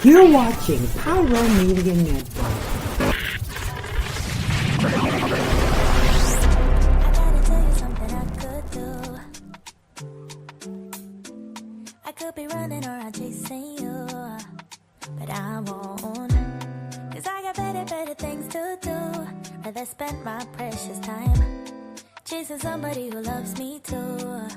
You're watching Pyro Media Network. I gotta tell you something I could do. I could be running or I'm chasing you, but I won't. Cause I got better things to do. Rather spend my precious time chasing somebody who loves me too.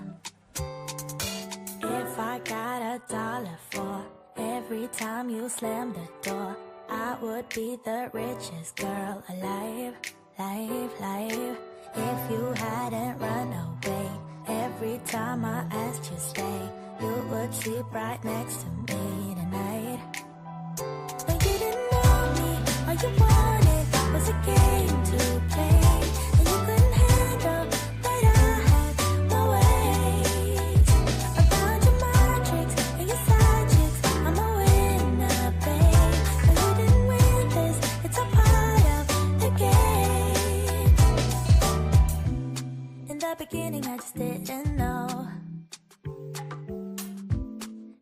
If I got $1 for every time you slam the door, I would be the richest girl alive, life. If you hadn't run away every time I asked you stay, you would sleep right next to me tonight. But you didn't know me, all you wanted was a game to play, and you couldn't handle that I had my ways. Around your mind tricks and your side chicks, I'm a winner, babe. But you didn't win this, it's a part of the game. In the beginning I just didn't know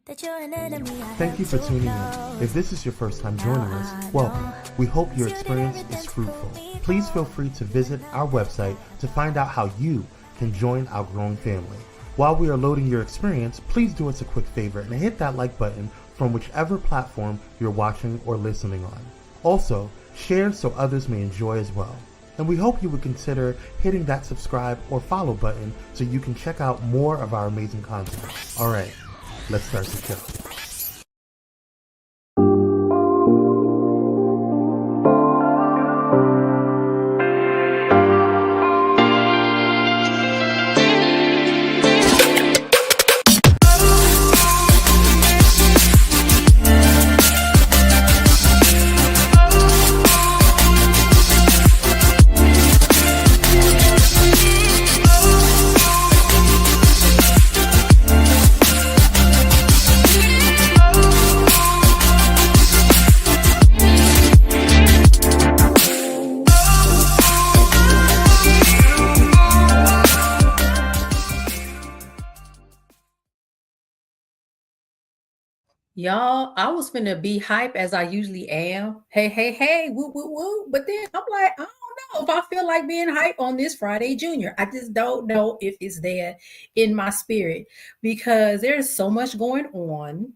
that you're an enemy. Thank you for tuning in. If this is your first time joining us, welcome. We hope your experience is fruitful. Please feel free to visit our website to find out how you can join our growing family. While we are loading your experience, please do us a quick favor and hit that like button from whichever platform you're watching or listening on. Also, share so others may enjoy as well. And we hope you would consider hitting that subscribe or follow button so you can check out more of our amazing content. All right, let's start the show. Y'all, I was finna be hype as I usually am. Hey, woo, woo, woo. But then I'm like, I don't know if I feel like being hype on this Friday Junior. I just don't know if it's there in my spirit because there's so much going on.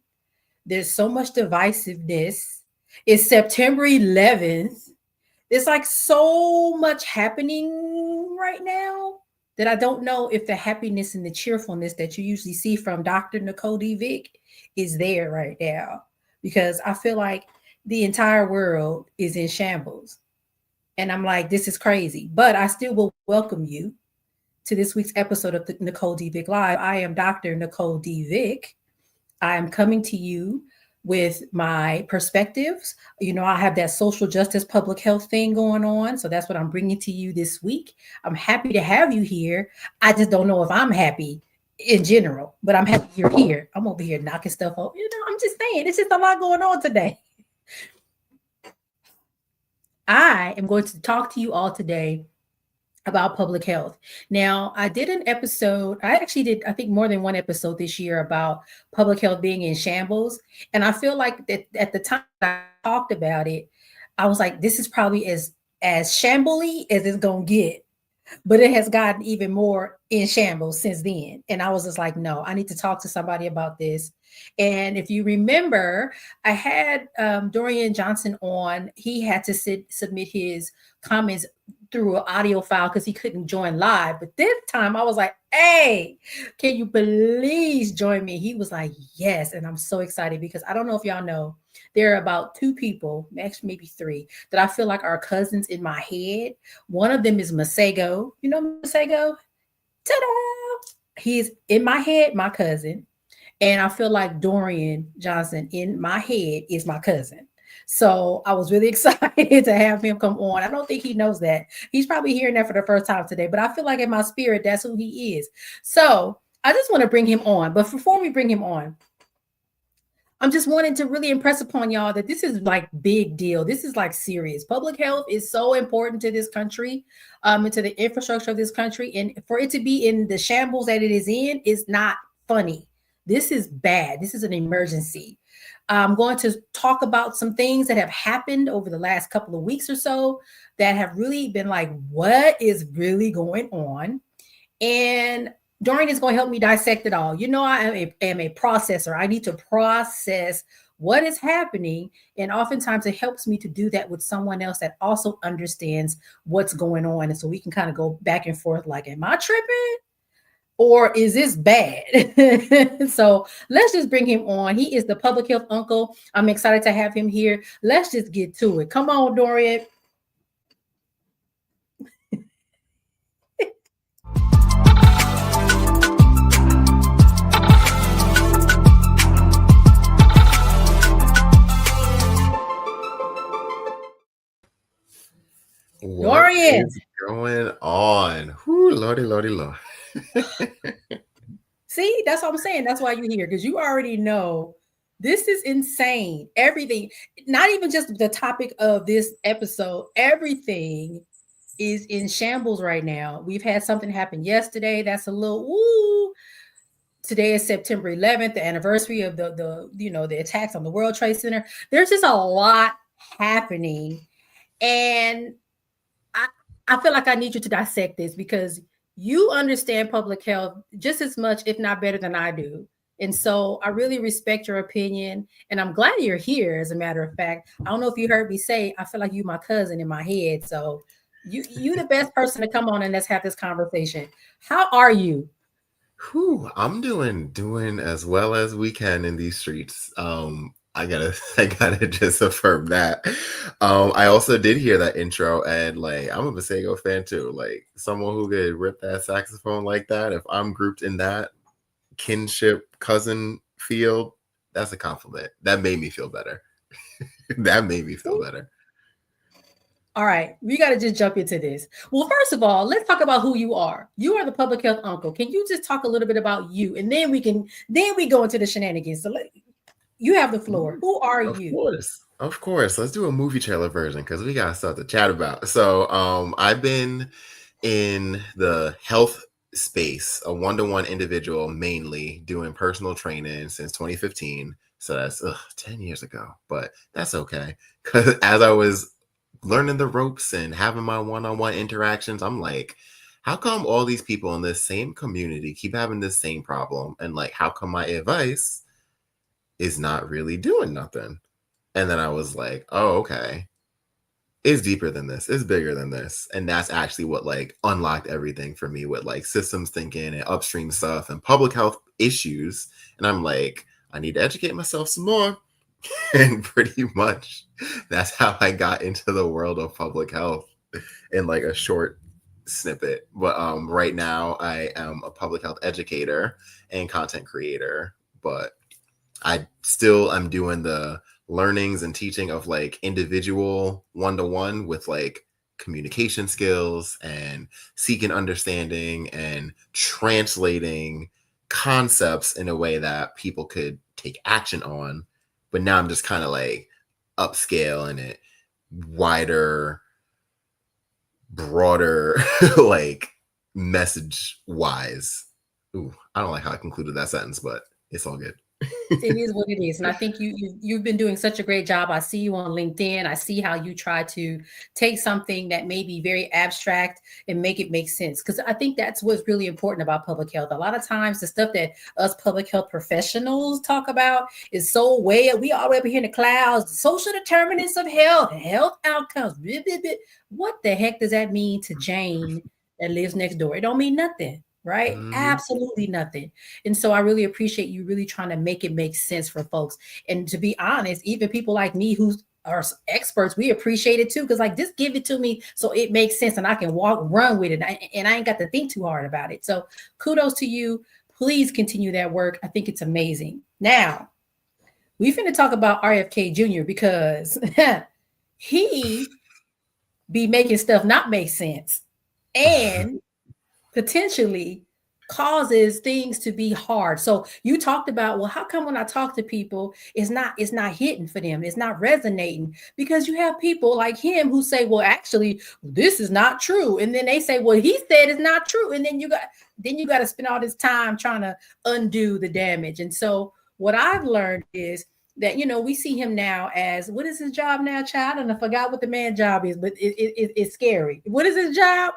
There's so much divisiveness. It's September 11th. There's like so much happening right now that I don't know if the happiness and the cheerfulness that you usually see from Dr. Nicole D. Vick is there right now, because I feel like the entire world is in shambles. And I'm like, this is crazy. But I still will welcome you to this week's episode of the Nicole D. Vick Live. I am Dr. Nicole D. Vick. I am coming to you with my perspectives. You know, I have that social justice, public health thing going on. So that's what I'm bringing to you this week. I'm happy to have you here. I just don't know if I'm happy in general, but I'm happy you're here. I'm over here knocking stuff off. You know, I'm just saying, it's just a lot going on today. I am going to talk to you all today about public health. Now, I did an episode. I actually did, I think, more than one episode this year about public health being in shambles. And I feel like that at the time I talked about it, I was like, this is probably as shambly as it's going to get. But it has gotten even more in shambles since then. And I was just like, no, I need to talk to somebody about this. And if you remember, I had Dorian Johnson on. He had to submit his comments through an audio file because he couldn't join live. But this time I was like, hey, can you please join me? He was like, yes. And I'm so excited because I don't know if y'all know, there are about 2 people, actually maybe 3, that I feel like are cousins in my head. One of them is Masego. You know Masego? Ta-da! He's in my head, my cousin. And I feel like Dorian Johnson in my head is my cousin. So I was really excited to have him come on. I don't think he knows that. He's probably hearing that for the first time today, but I feel like in my spirit, that's who he is. So I just want to bring him on. But before we bring him on, I'm just wanting to really impress upon y'all that this is like big deal. This is like serious. Public health is so important to this country, and to the infrastructure of this country. And for it to be in the shambles that it is in is not funny. This is bad. This is an emergency. I'm going to talk about some things that have happened over the last couple of weeks or so that have really been like, what is really going on? And Dorian is going to help me dissect it all. You know, I am a processor. I need to process what is happening. And oftentimes it helps me to do that with someone else that also understands what's going on. And so we can kind of go back and forth like, am I tripping? Or is this bad? So let's just bring him on. He is the public health uncle. I'm excited to have him here. Let's just get to it. Come on, Dorian. Dorian. What is going on? Whoo, lordy, lord. See, that's what I'm saying. That's why you're here, because you already know this is insane. Everything, not even just the topic of this episode, everything is in shambles right now. We've had something happen yesterday. That's a little woo. Today is September 11th, the anniversary of the attacks on the World Trade Center. There's just a lot happening. And I feel like I need you to dissect this because you understand public health just as much, if not better than I do. And so I really respect your opinion. And I'm glad you're here, as a matter of fact. I don't know if you heard me say, I feel like you're my cousin in my head. So you're the best person to come on and let's have this conversation. How are you? Whew, I'm doing as well as we can in these streets. I gotta just affirm that. I also did hear that intro, and like I'm a Masego fan too. Like someone who could rip that saxophone like that. If I'm grouped in that kinship cousin field, that's a compliment. That made me feel better. That made me feel better. All right, we got to just jump into this. Well, first of all, let's talk about who you are. You are the public health uncle. Can you just talk a little bit about you, and then we go into the shenanigans. So you have the floor. Who are you? Of course. Let's do a movie trailer version because we got stuff to chat about. So I've been in the health space, a one-to-one individual, mainly doing personal training since 2015. So that's 10 years ago, but that's okay. Because as I was learning the ropes and having my one-on-one interactions, I'm like, how come all these people in this same community keep having this same problem? And like, how come my advice is not really doing nothing? And then I was like, oh, okay. It's deeper than this. It's bigger than this. And that's actually what like unlocked everything for me with like systems thinking and upstream stuff and public health issues. And I'm like, I need to educate myself some more. And pretty much that's how I got into the world of public health in like a short snippet. But right now I am a public health educator and content creator, but I'm doing the learnings and teaching of like individual one-to-one with like communication skills and seeking understanding and translating concepts in a way that people could take action on. But now I'm just kind of like upscaling it wider, broader, like message wise. Ooh, I don't like how I concluded that sentence, but it's all good. It is what it is. And I think you've been doing such a great job. I see you on LinkedIn. I see how you try to take something that may be very abstract and make it make sense. Because I think that's what's really important about public health. A lot of times the stuff that us public health professionals talk about is so we all way up here in the clouds, the social determinants of health, health outcomes. What the heck does that mean to Jane that lives next door? It don't mean nothing. Right? Absolutely nothing. And so I really appreciate you really trying to make it make sense for folks. And to be honest, even people like me who are experts, we appreciate it too. Because like, just give it to me so it makes sense and I can run with it. And I ain't got to think too hard about it. So kudos to you. Please continue that work. I think it's amazing. Now, we finna talk about RFK Jr. because he be making stuff not make sense. And potentially causes things to be hard. So you talked about, well, how come when I talk to people, it's not hitting for them, it's not resonating? Because you have people like him who say, well, actually, this is not true. And then they say, well, he said it's not true. And then you got to spend all this time trying to undo the damage. And so what I've learned is that, we see him now as, what is his job now, child? And I forgot what the man's job is, but it's scary. What is his job?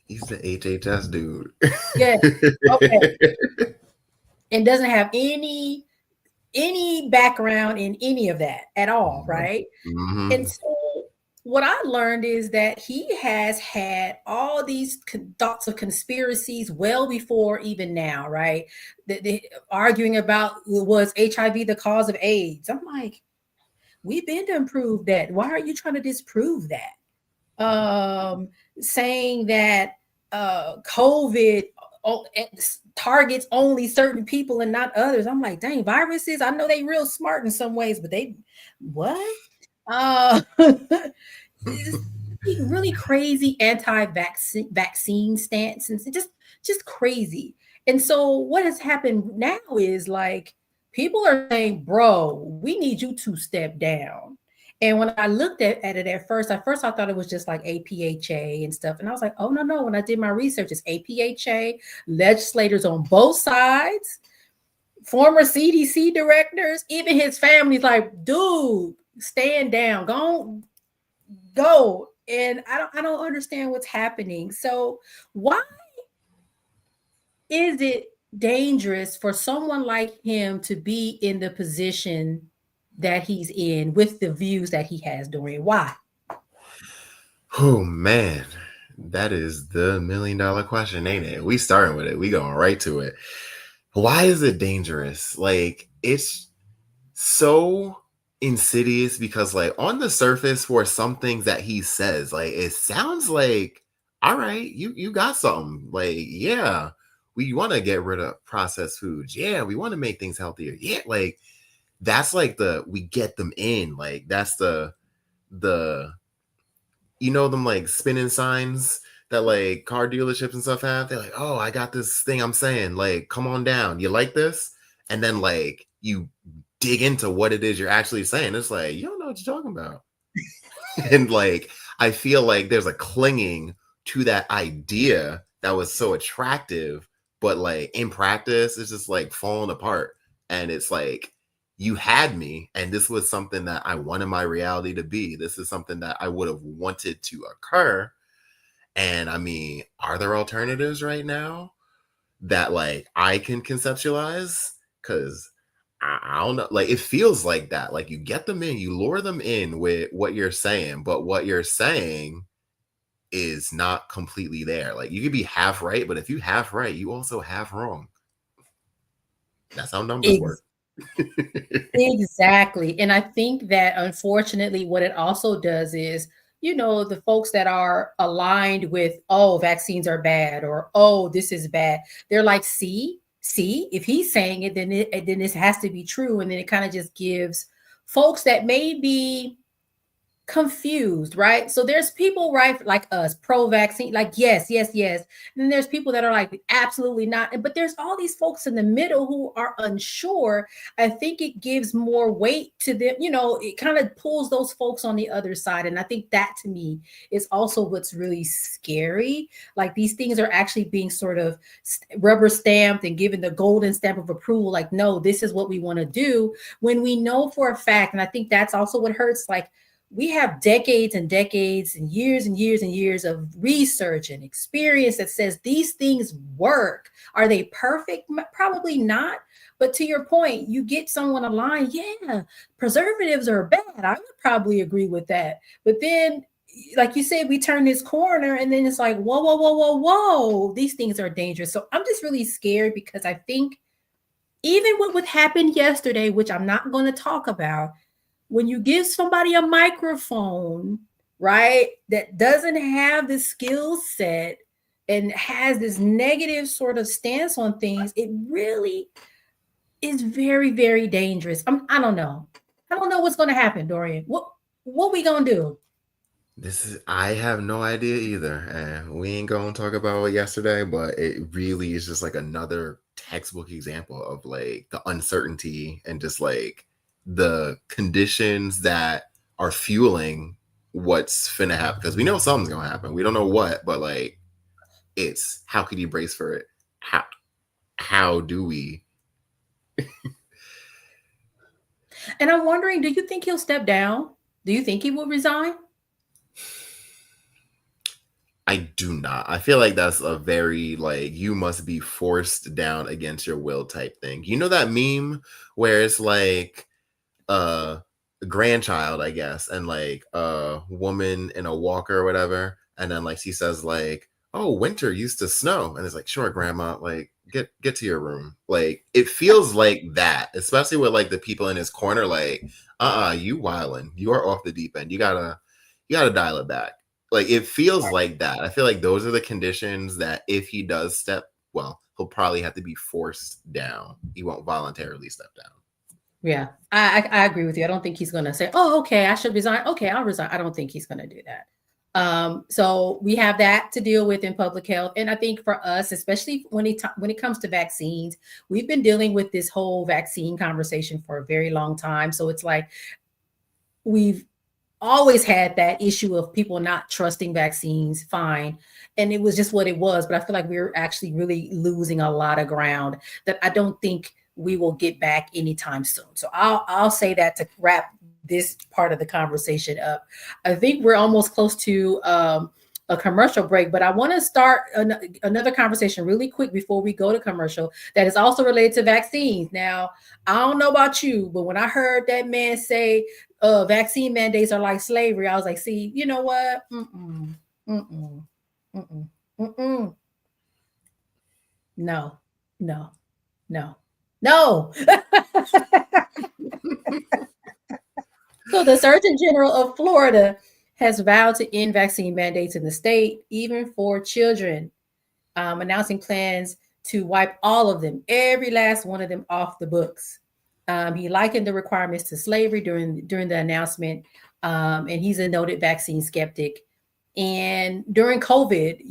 He's the HHS dude. Yeah. Okay. And doesn't have any background in any of that at all, right? Mm-hmm. And so what I learned is that he has had all these thoughts of conspiracies well before even now, right? The arguing about, was HIV the cause of AIDS? I'm like, we've been to prove that. Why are you trying to disprove that? Saying that COVID targets only certain people and not others. I'm like, dang, viruses, I know they real smart in some ways, but they what? Really crazy anti-vaccine stance, and just crazy. And so what has happened now is like people are saying, bro, we need you to step down. And when I looked at it at first I thought it was just like APHA and stuff. And I was like, oh, no. When I did my research, it's APHA, legislators on both sides, former CDC directors, even his family's like, dude, stand down, go. And I don't understand what's happening. So why is it dangerous for someone like him to be in the position that he's in with the views that he has, Dorian? Why? Oh man, that is the $1 million question, ain't it? We starting with it. We going right to it. Why is it dangerous? Like, it's so insidious because, like, on the surface, for some things that he says, like, it sounds like, all right, you got something. Like, yeah, we want to get rid of processed foods. Yeah, we want to make things healthier. Yeah, like, that's like we get them in. Like, that's the them like spinning signs that like car dealerships and stuff have. They're like, oh, I got this thing I'm saying, like, come on down. You like this? And then like you dig into what it is you're actually saying. It's like, you don't know what you're talking about. And like, I feel like there's a clinging to that idea that was so attractive, but like in practice, it's just like falling apart. And it's like, you had me, and this was something that I wanted my reality to be. This is something that I would have wanted to occur. And I mean, are there alternatives right now that like I can conceptualize? Because I don't know, like, it feels like that. Like, you get them in, you lure them in with what you're saying, but what you're saying is not completely there. Like, you could be half right, but if you half right, you also half wrong. That's how numbers work. Exactly. And I think that unfortunately what it also does is, the folks that are aligned with, oh, vaccines are bad, or oh, this is bad, they're like, see, if he's saying it, then this has to be true. And then it kind of just gives folks that may be confused, right? So there's people, right, like us, pro-vaccine, like yes. And then there's people that are like, absolutely not. But there's all these folks in the middle who are unsure. I think it gives more weight to them. It kind of pulls those folks on the other side. And I think that to me is also what's really scary. Like, these things are actually being sort of rubber stamped and given the golden stamp of approval. Like, no, this is what we want to do, when we know for a fact. And I think that's also what hurts. Like, we have decades and decades and years of research and experience that says these things work. Are they perfect? Probably not. But to your point, you get someone aligned, yeah, preservatives are bad. I would probably agree with that. But then, like you said, we turn this corner and then it's like, whoa, these things are dangerous. So I'm just really scared, because I think even what happened yesterday, which I'm not going to talk about, when you give somebody a microphone, right, that doesn't have the skill set and has this negative sort of stance on things, it really is very, very dangerous. I don't know. I don't know what's going to happen, Dorian. What we going to do? I have no idea either. And we ain't gonna talk about it yesterday, but it really is just like another textbook example of like the uncertainty and just like the conditions that are fueling what's finna happen. Because we know something's gonna happen. We don't know what, but like it's how could you brace for it? How do we? And I'm wondering, do you think he'll step down? Do you think he will resign? I do not. I feel like that's a very like you must be forced down against your will type thing. You know that meme where it's like a grandchild, I guess, and like a woman in a walker or whatever, and then like she says like, "Oh, winter used to snow," and it's like, "Sure, grandma, like get to your room." Like it feels like that, especially with like the people in his corner, like, you wildin', you are off the deep end. You gotta dial it back. Like it feels like that. I feel like those are the conditions that if he does step, well, he'll probably have to be forced down. He won't voluntarily step down. Yeah, I agree with you. I don't think he's going to say, "Oh, okay, I should resign. Okay, I'll resign." I don't think he's going to do that. So we have that to deal with in public health, and I think for us, especially when it comes to vaccines, we've been dealing with this whole vaccine conversation for a very long time. So it's like we've always had that issue of people not trusting vaccines. Fine, and it was just what it was. But I feel like we're actually really losing a lot of ground that I don't think we will get back anytime soon. So I'll say that to wrap this part of the conversation up. I think we're almost close to a commercial break, but I want to start another conversation really quick before we go to commercial that is also related to vaccines. Now, I don't know about you, but when I heard that man say vaccine mandates are like slavery, I was like, see, you know what? No, no, no, no. So the Surgeon General of Florida has vowed to end vaccine mandates in the state, even for children, announcing plans to wipe all of them, every last one of them, off the books. He likened the requirements to slavery during the announcement, and he's a noted vaccine skeptic. And during COVID,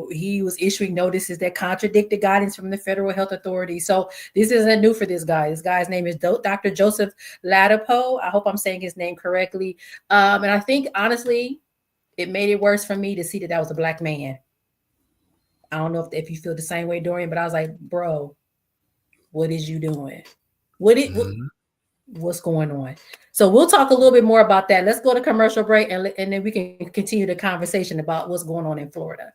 he was issuing notices that contradicted guidance from the federal health authority. So this isn't new for this guy. This guy's name is Dr. Joseph Ladapo. I hope I'm saying his name correctly. And I think, honestly, it made it worse for me to see that was a Black man. I don't know if you feel the same way, Dorian, but I was like, bro, what is you doing? What's going on? So we'll talk a little bit more about that. Let's go to commercial break, and then we can continue the conversation about what's going on in Florida.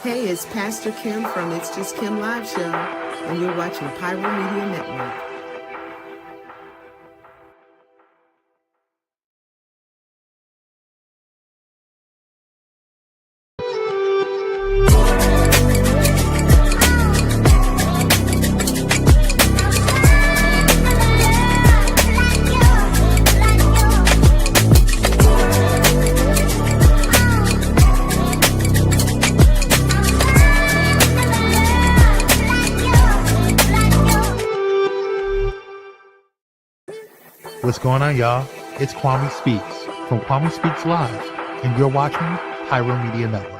Hey, it's Pastor Kim from It's Just Kim Live Show, and you're watching Pyro Media Network. What's going on, y'all? It's Kwame Speaks from Kwame Speaks Live, and you're watching Pyro Media Network.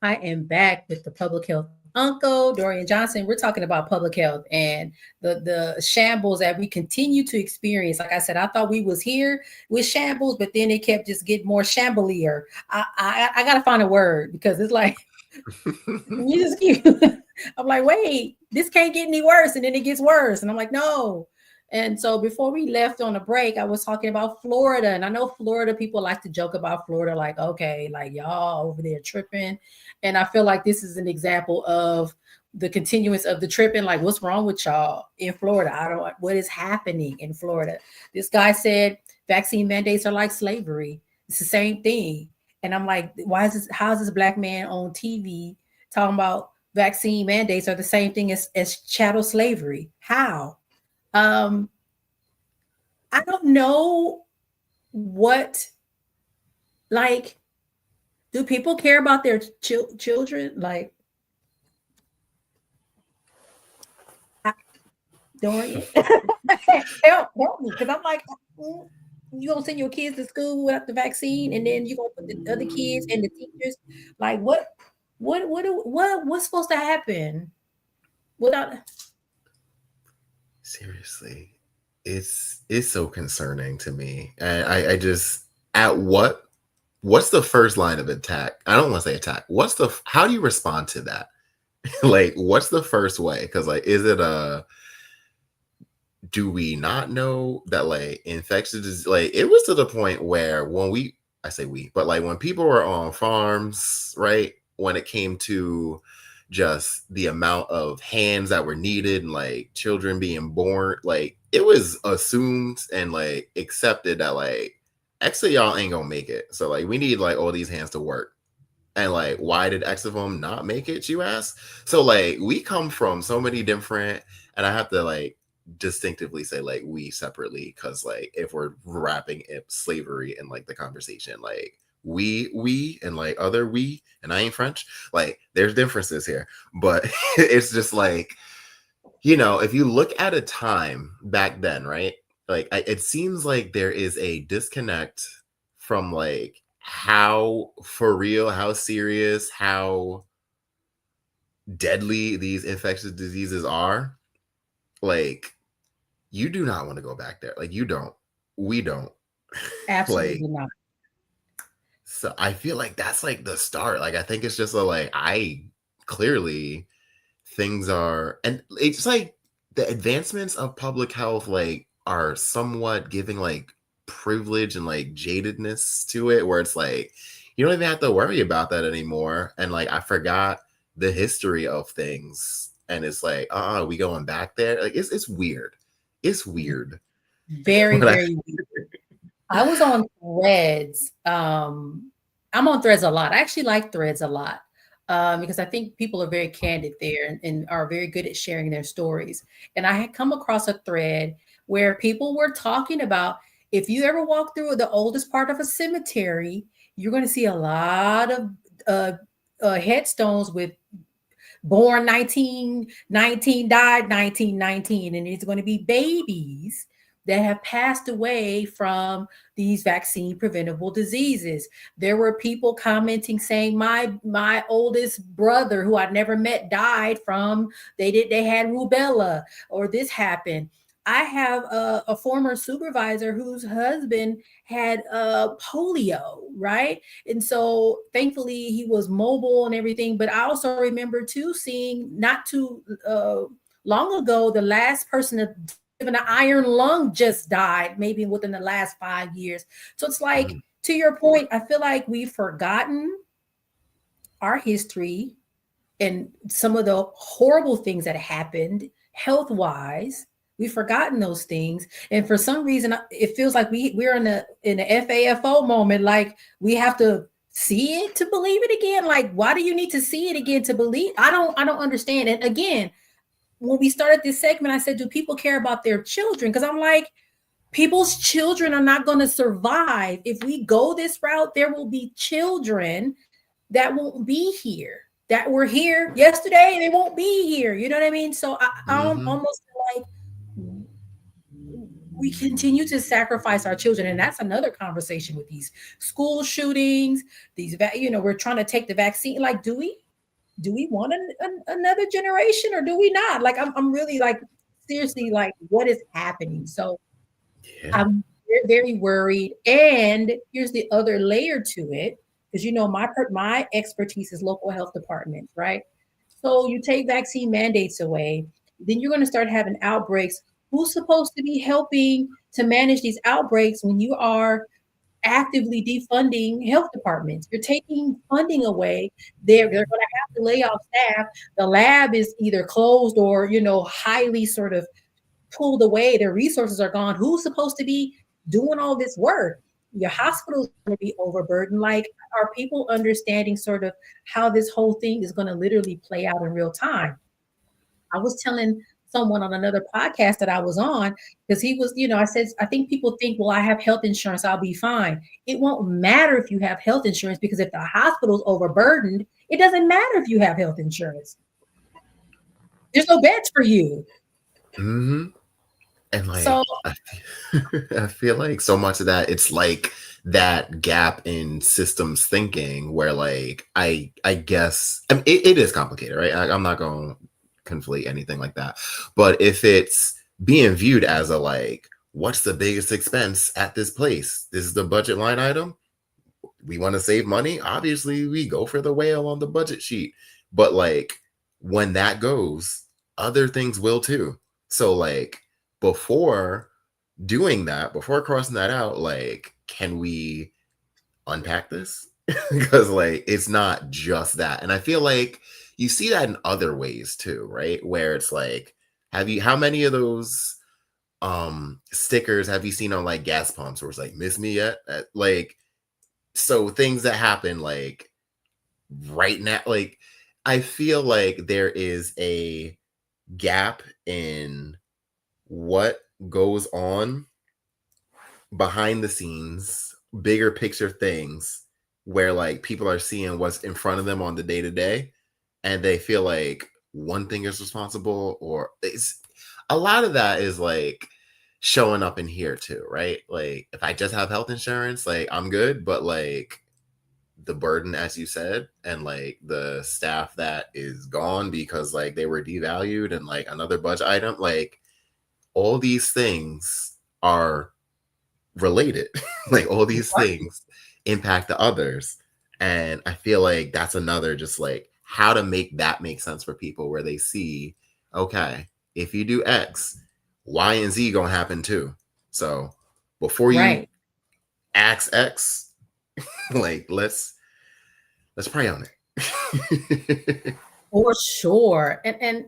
I am back with the public health uncle, Dorian Johnson. We're talking about public health and the shambles that we continue to experience. Like I said, I thought we was here with shambles, but then it kept just getting more shambolier. I got to find a word because it's like You just keep. I'm like, wait, this can't get any worse, and then it gets worse, and I'm like, no. And so before we left on a break, I was talking about Florida, and I know Florida people like to joke about Florida, like, okay, like y'all over there tripping, and I feel like this is an example of the continuance of the tripping. Like, what's wrong with y'all in Florida? I don't. What is happening in Florida? This guy said vaccine mandates are like slavery. It's the same thing. And I'm like, why is this? How is this black man on TV talking about vaccine mandates are the same thing as chattel slavery? How? I don't know what, like, do people care about their children? Like, Dorian, help me, because I'm like, you gonna send your kids to school without the vaccine, and then you gonna put the other kids and the teachers, like, what's supposed to happen without? Seriously, it's so concerning to me, and I just what's the first line of attack? I don't want to say attack. How do you respond to that? Like, what's the first way? Because, like, is it do we not know that, like, infectious disease, like, it was to the point where I say we, but like when people were on farms, right? When it came to just the amount of hands that were needed and like children being born, like it was assumed and like accepted that like actually y'all ain't gonna make it. So like we need like all these hands to work. And like, why did X of them not make it, you ask? So like we come from so many different, and I have to like distinctively say like we separately, because like if we're wrapping slavery in like the conversation, like we and like other we, and I ain't French, like there's differences here, but it's just like, you know, if you look at a time back then, right, like it seems like there is a disconnect from like how for real, how serious, how deadly these infectious diseases are. Like, you do not want to go back there. Like, you don't. We don't. Absolutely like, not. So I feel like that's like the start. Like, I think it's just like, I clearly things are, and it's like the advancements of public health, like, are somewhat giving like privilege and like jadedness to it, where it's like, you don't even have to worry about that anymore. And like, I forgot the history of things. And it's like, we going back there. Like, it's weird. It's weird. Very, very weird. I was on Threads. I'm on Threads a lot. I actually like Threads a lot because I think people are very candid there and are very good at sharing their stories. And I had come across a thread where people were talking about, if you ever walk through the oldest part of a cemetery, you're going to see a lot of headstones with born 1919, died 1919, and it's going to be babies that have passed away from these vaccine preventable diseases. There were people commenting saying, my oldest brother who I'd never met died from, they had rubella, or this happened. I have a former supervisor whose husband had polio, right? And so thankfully he was mobile and everything. But I also remember too seeing not too long ago, the last person that given an iron lung just died, maybe within the last 5 years. So it's like, to your point, I feel like we've forgotten our history and some of the horrible things that happened health-wise. We've forgotten those things, and for some reason, it feels like we're in a FAFO moment. Like we have to see it to believe it again. Like, why do you need to see it again to believe? I don't understand. And again, when we started this segment, I said, do people care about their children? Because I'm like, people's children are not going to survive if we go this route. There will be children that won't be here, that were here yesterday, and they won't be here. You know what I mean? So I'm almost like, we continue to sacrifice our children. And that's another conversation with these school shootings, these, we're trying to take the vaccine. Like, do we want another generation, or do we not? Like, I'm really like, seriously, like, what is happening? So I'm very worried. And here's the other layer to it, because my expertise is local health departments, right? So you take vaccine mandates away, then you're going to start having outbreaks. Who's supposed to be helping to manage these outbreaks when you are actively defunding health departments? You're taking funding away. They're going to have to lay off staff. The lab is either closed or, highly sort of pulled away. Their resources are gone. Who's supposed to be doing all this work? Your hospital's going to be overburdened. Like, are people understanding sort of how this whole thing is going to literally play out in real time? I was telling someone on another podcast that I was on, because he was, I said, I think people think, well, I have health insurance, I'll be fine. It won't matter if you have health insurance, because if the hospital's overburdened, it doesn't matter if you have health insurance. There's no beds for you. Mm-hmm. And I feel like so much of that, it's like that gap in systems thinking where I guess, it is complicated, right? I'm not going to conflate anything like that. But if it's being viewed as what's the biggest expense at this place? This is the budget line item. We want to save money. Obviously, we go for the whale on the budget sheet. But when that goes, other things will too. So before doing that, before crossing that out, can we unpack this? Because it's not just that. And I feel like you see that in other ways too, right? Where it's how many of those stickers have you seen on gas pumps where it's miss me yet? So things that happen right now, I feel like there is a gap in what goes on behind the scenes, bigger picture things where people are seeing what's in front of them on the day-to-day, and they feel like one thing is responsible, or it's a lot of that is showing up in here too, right? If I just have health insurance, I'm good, but the burden, as you said, and the staff that is gone because they were devalued and another budget item, all these things are related. All these things impact the others. And I feel like that's another just how to make that make sense for people, where they see, okay, if you do X, Y and Z gonna happen too. So before you ask X, let's pray on it. For sure. And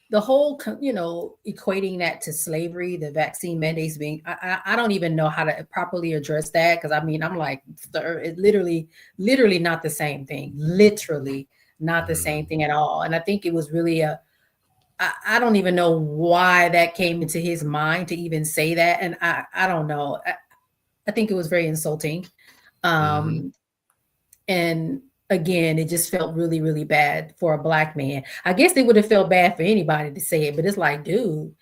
the whole, equating that to slavery, the vaccine mandates being, I don't even know how to properly address that. Cause I'm it literally not the same thing, literally not the same thing at all. And I think it was really I don't even know why that came into his mind to even say that. And I don't know. I think it was very insulting. And again, it just felt really, really bad for a Black man. I guess they would have felt bad for anybody to say it, but it's dude,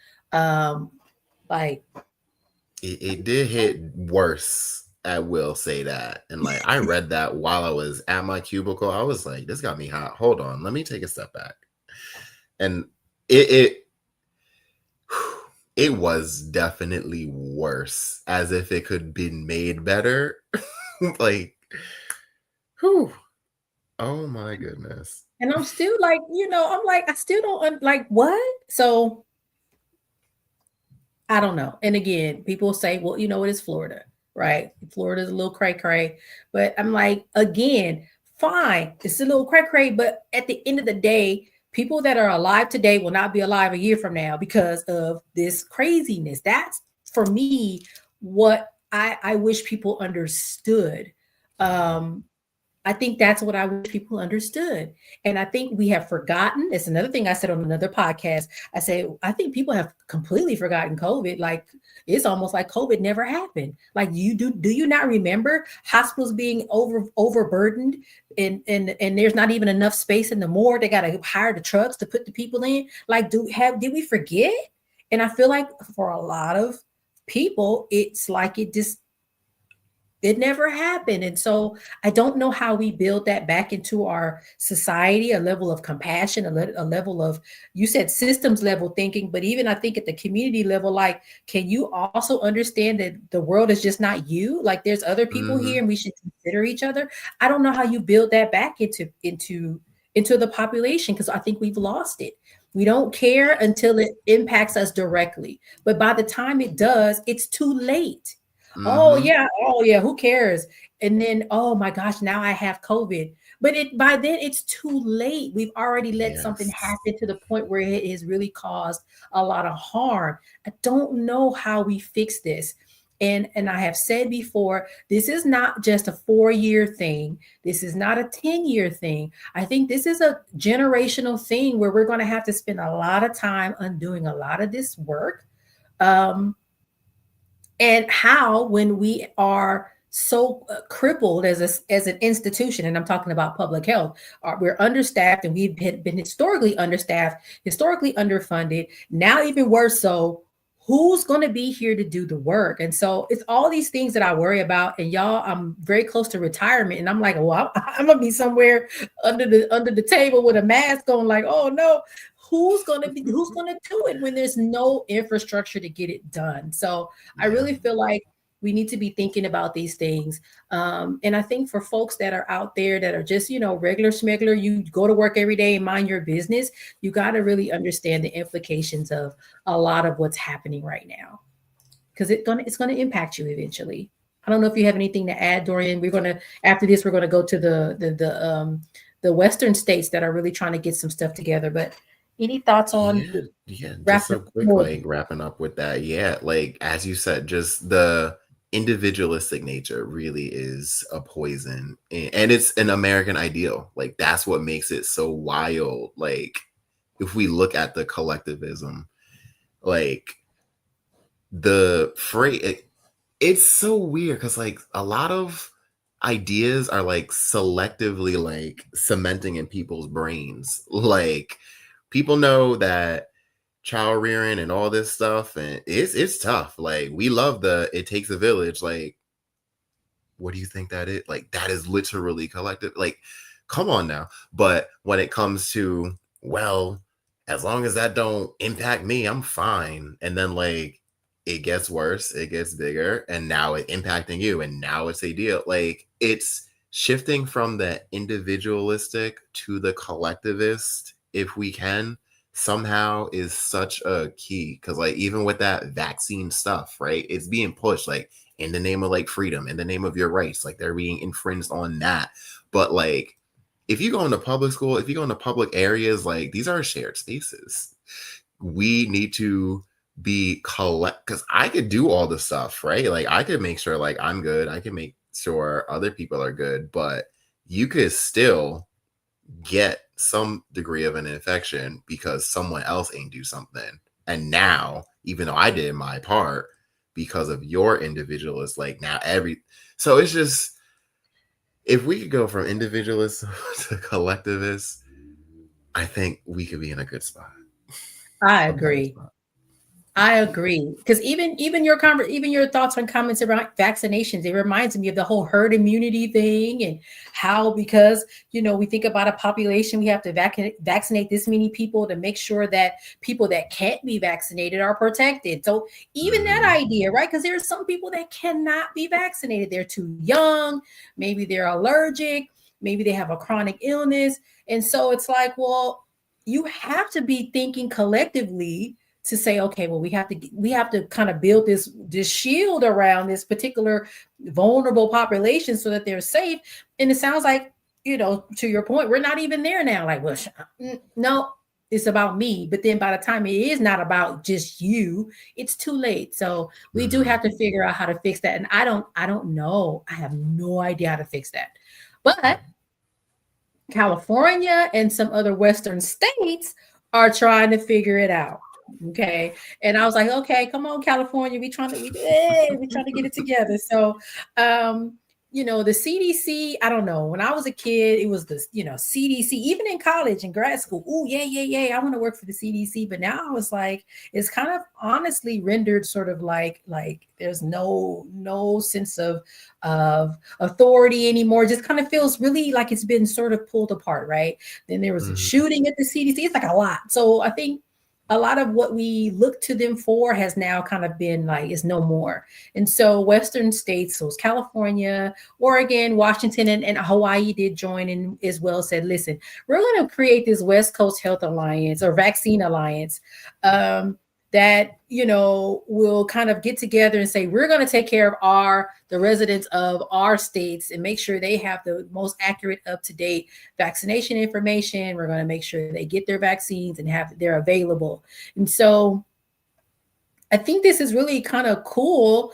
it did hit worse. I will say that. And I read that while I was at my cubicle. I was like, this got me hot. Hold on, let me take a step back. And it was definitely worse, as if it could be made better. Whew. Oh my goodness. And I'm still I still don't what? So I don't know. And again, people say, well, it is Florida, right? Florida's a little cray-cray. But I'm again, fine. It's a little cray-cray. But at the end of the day, people that are alive today will not be alive a year from now because of this craziness. That's, for me, what I wish people understood. I think that's what I wish people understood. And I think we have forgotten. It's another thing I said on another podcast. I say, I think people have completely forgotten COVID. It's almost like COVID never happened. Do you not remember hospitals being overburdened and there's not even enough space in the morgue? They got to hire the trucks to put the people in. Did we forget? And I feel like for a lot of people, it's It never happened. And so I don't know how we build that back into our society, a level of compassion, a level of, you said systems level thinking, but even I think at the community level, like, can you also understand that the world is just not you? Like there's other people here and we should consider each other. I don't know how you build that back into the population, because I think we've lost it. We don't care until it impacts us directly. But by the time it does, it's too late. Oh yeah, who cares? And then, oh my gosh, now I have COVID. But by then it's too late. We've already let something happen to the point where it has really caused a lot of harm. I don't know how we fix this. And I have said before, this is not just a 4-year thing. This is not a 10-year thing. I think this is a generational thing where we're going to have to spend a lot of time undoing a lot of this work. And how, when we are so crippled as an institution, and I'm talking about public health, we're understaffed, and we've been historically understaffed, historically underfunded. Now, even worse so, who's going to be here to do the work? And so it's all these things that I worry about. And y'all, I'm very close to retirement, and I'm like, well, I'm gonna be somewhere under the table with a mask on, like, oh no. Who's going to do it when there's no infrastructure to get it done? So I really feel like we need to be thinking about these things. And I think for folks that are out there that are just, regular schmegler, you go to work every day and mind your business, you got to really understand the implications of a lot of what's happening right now, because it's going to impact you eventually. I don't know if you have anything to add, Dorian. After this, we're going to go to the Western states that are really trying to get some stuff together, but any thoughts on just so quick, like wrapping up with that. Yeah, like as you said, just the individualistic nature really is a poison, and it's an American ideal. Like that's what makes it so wild. Like if we look at the collectivism, like the phrase, it's so weird because like a lot of ideas are like selectively like cementing in people's brains. Like people know that child rearing and all this stuff, and it's tough. Like we love it takes a village. Like, what do you think that is? Like that is literally collective. Like, come on now. But when it comes to, well, as long as that don't impact me, I'm fine. And then like it gets worse, it gets bigger, and now it's impacting you, and now it's a deal. Like it's shifting from the individualistic to the collectivist, if we can, somehow is such a key. Because like even with that vaccine stuff, right, it's being pushed like in the name of like freedom, in the name of your rights, like they're being infringed on that. But like if you go into public school, if you go into public areas, like these are shared spaces. We need to be because I could do all the stuff, right? Like I could make sure like I'm good, I can make sure other people are good, but you could still get some degree of an infection because someone else ain't do something. And now, even though I did my part, because of your individualist, like now so it's just, if we could go from individualist to collectivist, I think we could be in a good spot. I agree. Because even your thoughts and comments around vaccinations, it reminds me of the whole herd immunity thing, and how, because we think about a population, we have to vaccinate this many people to make sure that people that can't be vaccinated are protected. So even that idea, right? Because there are some people that cannot be vaccinated. They're too young, maybe they're allergic, maybe they have a chronic illness, and so it's like, well, you have to be thinking collectively to say, okay, well, we have to kind of build this shield around this particular vulnerable population so that they're safe. And it sounds like, to your point, we're not even there now. Like, well, no, it's about me. But then by the time it is not about just you, it's too late. So we do have to figure out how to fix that. And I don't know. I have no idea how to fix that. But California and some other Western states are trying to figure it out. Okay. And I was like, okay, come on, California. We trying to get it together. So the CDC, I don't know. When I was a kid, it was the, CDC, even in college and grad school. Oh, yeah. I want to work for the CDC. But now I was like, it's kind of honestly rendered sort of like there's no sense of authority anymore. It just kind of feels really like it's been sort of pulled apart, right? Then there was a shooting at the CDC. It's like a lot. So I think a lot of what we look to them for has now kind of been like, is no more. And so Western states, so it's California, Oregon, Washington, and Hawaii did join in as well, said, listen, we're going to create this West Coast Health Alliance or Vaccine Alliance that, will kind of get together and say, we're going to take care of the residents of our states and make sure they have the most accurate, up-to-date vaccination information. We're going to make sure they get their vaccines and they're available. And so I think this is really kind of cool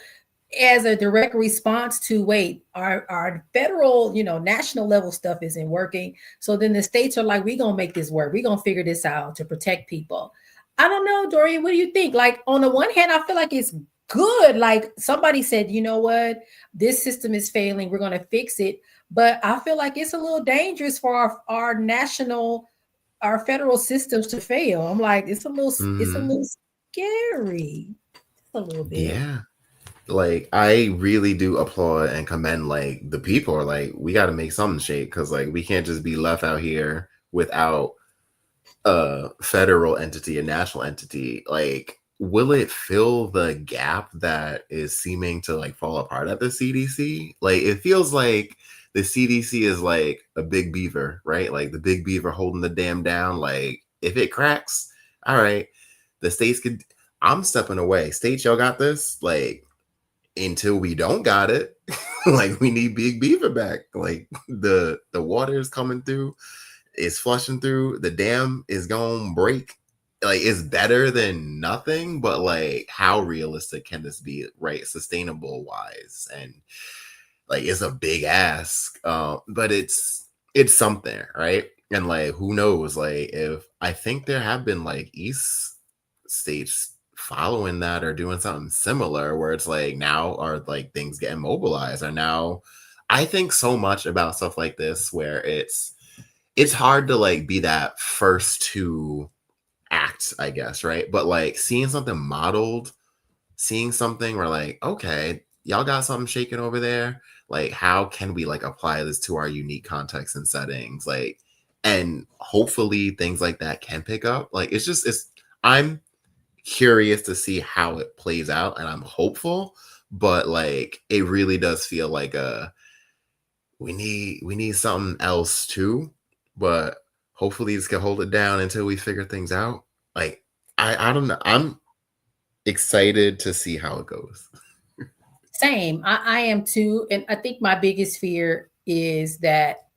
as a direct response to, wait, our federal, national level stuff isn't working. So then the states are like, we're going to make this work. We're going to figure this out to protect people. I don't know, Dorian, what do you think? Like, on the one hand, I feel like it's good. Like, somebody said, you know what, this system is failing. We're going to fix it. But I feel like it's a little dangerous for our federal systems to fail. I'm like, it's a little scary. A little bit. Yeah. Like, I really do applaud and commend, like, the people are like, we got to make something shake, because, like, we can't just be left out here without a federal entity, a national entity. Like, will it fill the gap that is seeming to, like, fall apart at the CDC? Like, it feels like the CDC is like a big beaver, right? Like, the big beaver holding the dam down. Like, if it cracks, all right, the states could, I'm stepping away. States, y'all got this. Like, until we don't got it, like, we need Big Beaver back. Like, the water is coming through, it's flushing through, the dam is gonna break. Like, it's better than nothing, but, like, how realistic can this be, right? Sustainable wise, and, like, it's a big ask, but it's something, right? And, like, who knows? Like, if I think there have been, like, East states following that or doing something similar, where it's like, now are, like, things getting mobilized, or now I think so much about stuff like this where it's hard to, like, be that first to act, I guess, right? But, like, seeing something modeled, seeing something where, like, okay, y'all got something shaking over there, like, how can we, like, apply this to our unique context and settings, like, and hopefully things like that can pick up. Like, I'm curious to see how it plays out, and I'm hopeful, but, like, it really does feel like we need something else too, but hopefully this can hold it down until we figure things out. Like, I don't know, I'm excited to see how it goes. Same. I am too. And I think my biggest fear is that,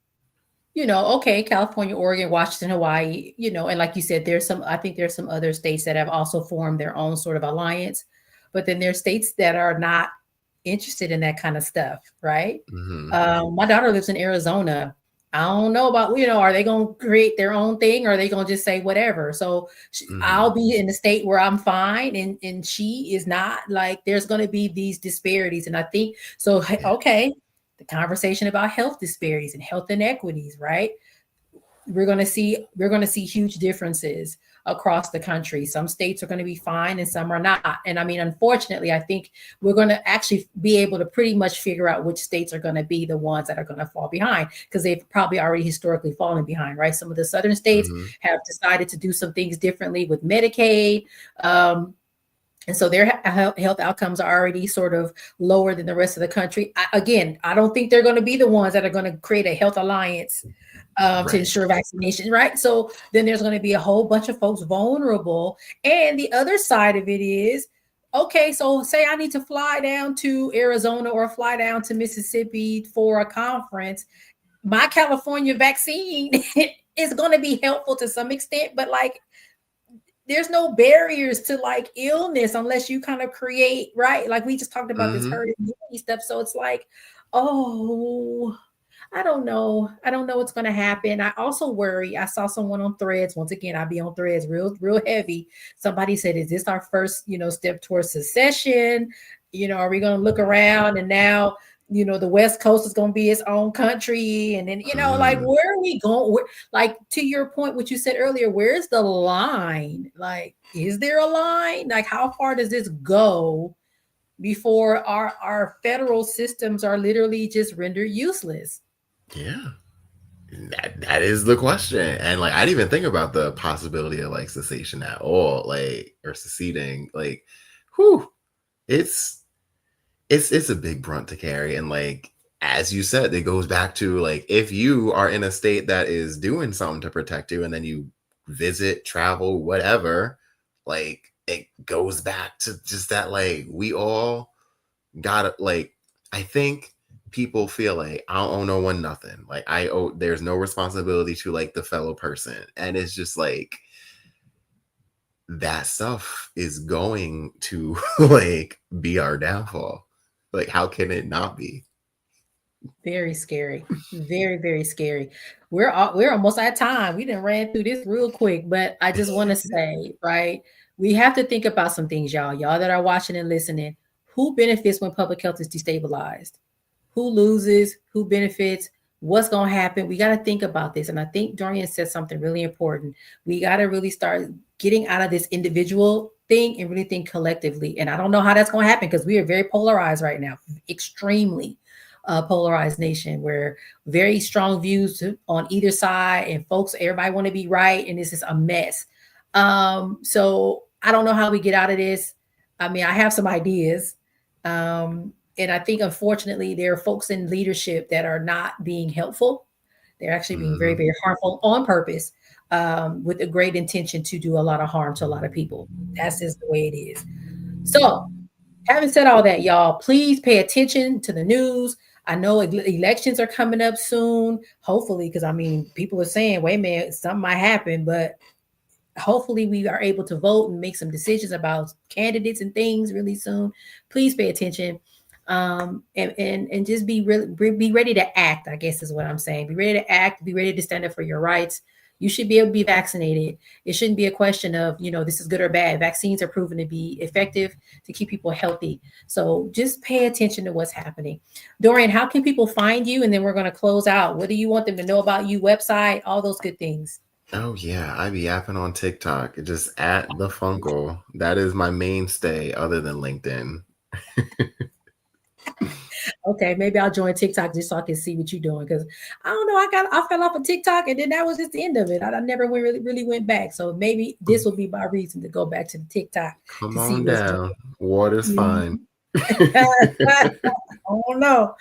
okay, California, Oregon, Washington, Hawaii, and like you said, I think there's some other states that have also formed their own sort of alliance, but then there's states that are not interested in that kind of stuff, right? My daughter lives in Arizona. I don't know about, are they going to create their own thing, or are they going to just say whatever? So I'll be in the state where I'm fine, and she is not. Like, there's going to be these disparities. And I think, so, okay, the conversation about health disparities and health inequities, right? We're going to see huge differences across the country. Some states are going to be fine and some are not. And I mean, unfortunately, I think we're going to actually be able to pretty much figure out which states are going to be the ones that are going to fall behind, because they've probably already historically fallen behind, right? Some of the southern states have decided to do some things differently with Medicaid. And so their health outcomes are already sort of lower than the rest of the country. I don't think they're going to be the ones that are going to create a health alliance to ensure vaccination, right? So then there's going to be a whole bunch of folks vulnerable. And the other side of it is, okay, so say I need to fly down to Arizona or fly down to Mississippi for a conference. My California vaccine is going to be helpful to some extent, but, like, there's no barriers to, like, illness unless you kind of create, right? Like, we just talked about this herd immunity stuff. So it's like, oh, I don't know what's going to happen. I also worry. I saw someone on Threads. Once again, I'll be on Threads real heavy. Somebody said, is this our first, step towards secession? Are we going to look around and now, the West Coast is going to be its own country. And then, like, where are we going? Like, to your point, what you said earlier, where's the line? Like, is there a line? Like, how far does this go before our federal systems are literally just rendered useless? Yeah. That is the question. And like, I didn't even think about the possibility of like cessation at all, like, or seceding. Like, it's a big brunt to carry. And like, as you said, it goes back to like, if you are in a state that is doing something to protect you, and then you visit, travel, whatever, like, it goes back to just that, like, we all gotta, like, I think people feel like I don't owe no one nothing. Like, there's no responsibility to like the fellow person. And it's just like, that stuff is going to like be our downfall. Like, how can it not be? Very scary. Very, very scary. We're almost out of time. We done ran through this real quick, but I just want to say, right, we have to think about some things, y'all that are watching and listening. Who benefits when public health is destabilized? Who loses? Who benefits? What's going to happen? We got to think about this. And I think Dorian said something really important. We got to really start getting out of this individual thing and really think collectively. And I don't know how that's going to happen, because we are very polarized right now, extremely polarized nation, where very strong views on either side, and everybody want to be right. And this is a mess. So I don't know how we get out of this. I mean, I have some ideas. And I think, unfortunately, there are folks in leadership that are not being helpful. They're actually being very, very harmful on purpose, with a great intention to do a lot of harm to a lot of people. That's just the way it is. So, having said all that, y'all, please pay attention to the news. I know elections are coming up soon, hopefully, because, I mean, people are saying, wait a minute, something might happen, but hopefully we are able to vote and make some decisions about candidates and things really soon. Please pay attention. And just be ready to act, I guess is what I'm saying. Be ready to act, be ready to stand up for your rights. You should be able to be vaccinated. It shouldn't be a question of, this is good or bad. Vaccines are proven to be effective to keep people healthy. So just pay attention to what's happening. Dorian, how can people find you? And then we're going to close out. What do you want them to know about you? Website, all those good things. Oh yeah, I be yapping on TikTok. Just at the Funkle. That is my mainstay, other than LinkedIn. Okay, maybe I'll join TikTok just so I can see what you're doing, because I don't know. I fell off of TikTok, and then that was just the end of it. I never really went back. So maybe this will be my reason to go back to the TikTok. Come on down. Water's fine. Oh no.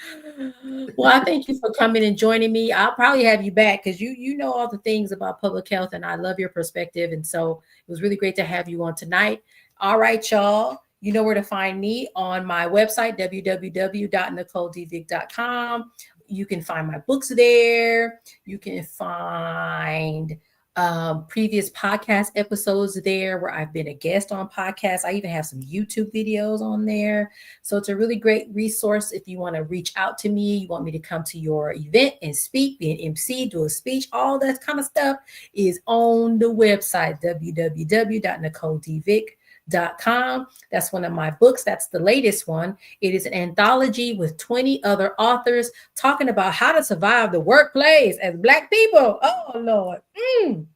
Well, I thank you for coming and joining me. I'll probably have you back, because you know all the things about public health, and I love your perspective. And so it was really great to have you on tonight. All right, y'all. You know where to find me on my website, www.NicoleDvick.com. You can find my books there. You can find previous podcast episodes there where I've been a guest on podcasts. I even have some YouTube videos on there. So it's a really great resource if you want to reach out to me. You want me to come to your event and speak, be an MC, do a speech, all that kind of stuff is on the website, www.NicoleDvick.com. That's one of my books. That's the latest one. It is an anthology with 20 other authors talking about how to survive the workplace as Black people. Oh, Lord. You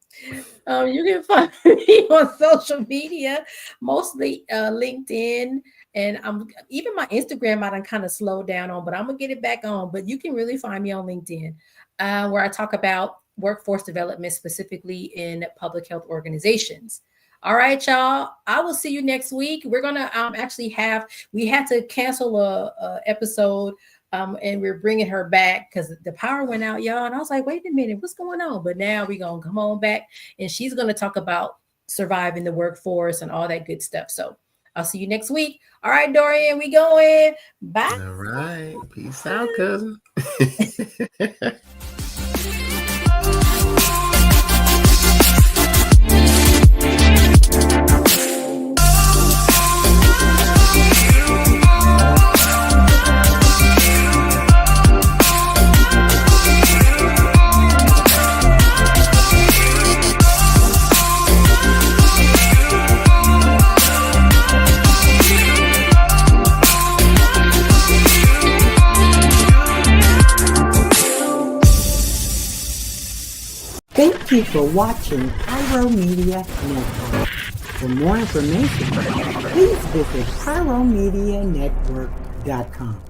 can find me on social media, mostly LinkedIn. And even my Instagram, I done kind of slowed down on, but I'm going to get it back on. But you can really find me on LinkedIn, where I talk about workforce development, specifically in public health organizations. All right, y'all. I will see you next week. We're gonna we had to cancel a episode, and we're bringing her back because the power went out, y'all. And I was like, wait a minute, what's going on? But now we're gonna come on back, and she's gonna talk about surviving the workforce and all that good stuff. So I'll see you next week. All right, Dorian, we going. Bye. All right. Peace out, cousin. Thank you for watching Pyro Media Network. For more information, please visit pyromedianetwork.com.